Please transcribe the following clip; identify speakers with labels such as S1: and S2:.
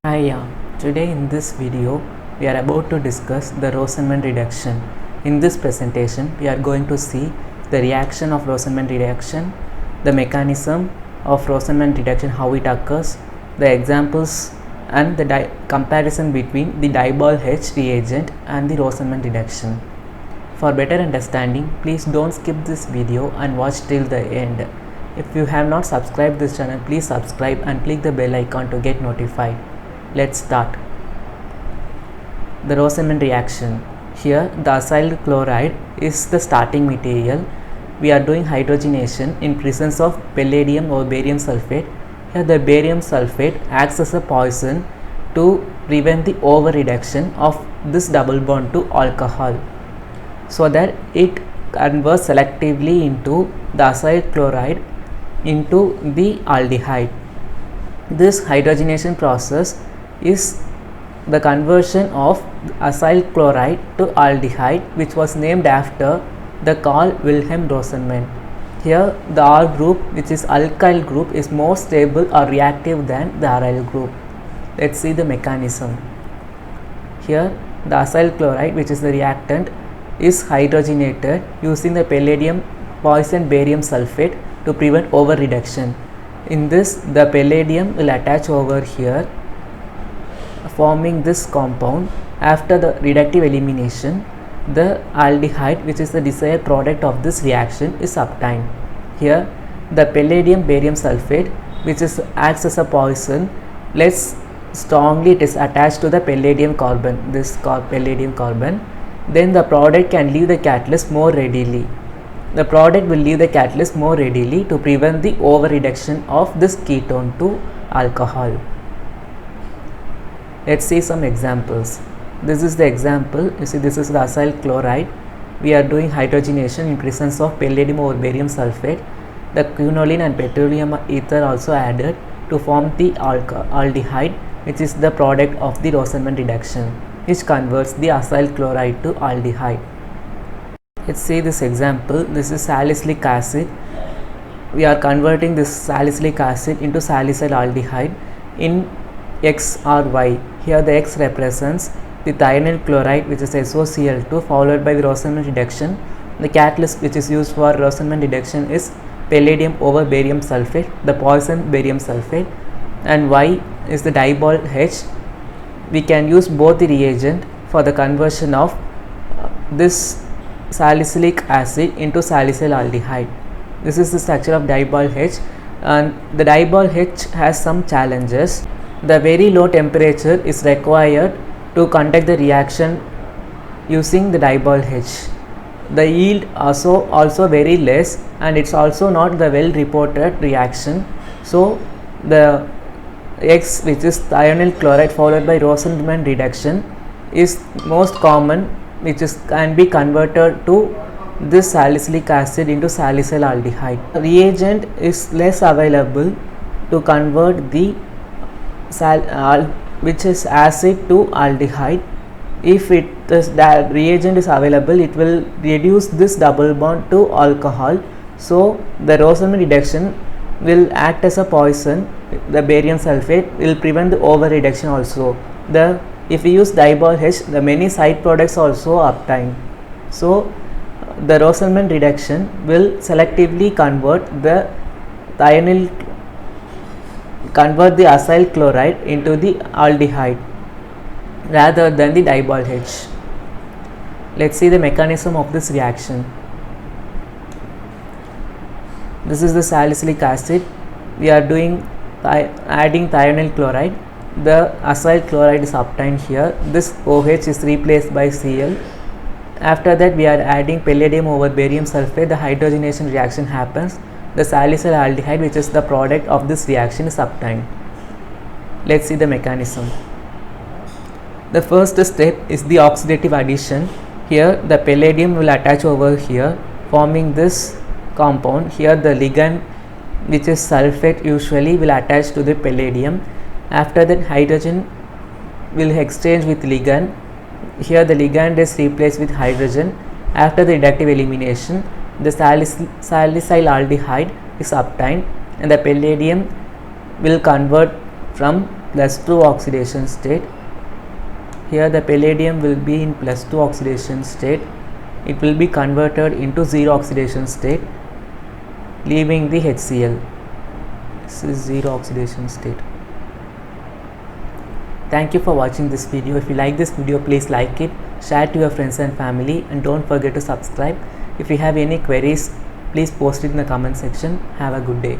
S1: Hi, today in this video we are about to discuss the Rosenman reduction. In this presentation we are going to see the reaction of Rosenman reduction, the mechanism of Rosenman reduction, how it occurs, the examples and the comparison between the Diebol H reagent and the Rosenman reduction. For better understanding, please don't skip this video and watch till the end. If you have not subscribed this channel, please subscribe and click the bell icon to get notified. Let's start. The Rosenman reaction. Here the acyl chloride is the starting material. We are doing hydrogenation in presence of palladium or barium sulfate. Here the barium sulfate acts as a poison to prevent the over reduction of this double bond to alcohol, so that it converts selectively into the acyl chloride into the aldehyde. This hydrogenation process is the conversion of acyl chloride to aldehyde, which was named after the Carl Wilhelm Rosenman. Here the R group, which is alkyl group, is more stable or reactive than the aryl group. Let's see the mechanism. Here the acyl chloride, which is the reactant, is hydrogenated using the palladium poison barium sulfate to prevent over reduction. In this, the palladium will attach over here, forming this compound. After the reductive elimination, the aldehyde, which is the desired product of this reaction, is obtained. Here the palladium barium sulfate, which acts as a poison, less strongly it is attached to the palladium carbon, this palladium carbon. Then the product can leave the catalyst more readily. The product will leave the catalyst more readily to prevent the over reduction of this ketone to alcohol. Let's see some examples. This is the example. You see, this is the acyl chloride. We are doing hydrogenation in presence of palladium over barium sulfate. The quinoline and petroleum ether also added to form the aldehyde, which is the product of the Rosenman reduction, which converts the acyl chloride to aldehyde. Let's see this example. This is salicylic acid. We are converting this salicylic acid into salicyl aldehyde in X or Y. Here the X represents the thionyl chloride, which is SOCl2, followed by the Rosenman reduction. The catalyst which is used for Rosenman reduction is palladium over barium sulfate, the poison barium sulfate, and Y is the Diebol H. We can use both the reagent for the conversion of this salicylic acid into salicyl aldehyde. This is the structure of Diebol H, and the Diebol H has some challenges. The very low temperature is required to conduct the reaction using the Diebol H. The yield also very less, and it's also not the well reported reaction. So the X, which is thionyl chloride followed by Rosenman reduction, is most common, which can be converted to this salicylic acid into salicyl aldehyde. The reagent is less available to convert the which is acid to aldehyde. If that reagent is available, it will reduce this double bond to alcohol. So the Rosenman reduction will act as a poison. The barium sulfate will prevent the over reduction also. If we use Diebol H, the many side products also obtained. So the Rosenman reduction will selectively convert the acyl chloride into the aldehyde rather than the Diebol H. Let's see the mechanism of this reaction. This is the salicylic acid. We are doing adding thionyl chloride. The acyl chloride is obtained here. This OH is replaced by Cl. After that, we are adding palladium over barium sulfate. The hydrogenation reaction happens. The salicyl aldehyde, which is the product of this reaction, is obtained. Let's see the mechanism. The first step is the oxidative addition. Here the palladium will attach over here, forming this compound. Here the ligand, which is sulfate, usually will attach to the palladium. After that, hydrogen will exchange with ligand. Here the ligand is replaced with hydrogen. After the reductive elimination, the salicyl aldehyde is obtained, and the palladium will convert from +2 oxidation state. Here the palladium will be in +2 oxidation state. It will be converted into 0 oxidation state, leaving the HCl. This is 0 oxidation state. Thank you for watching this video. If you like this video, please like it, share it to your friends and family, and don't forget to subscribe. If you have any queries, please post it in the comment section. Have a good day.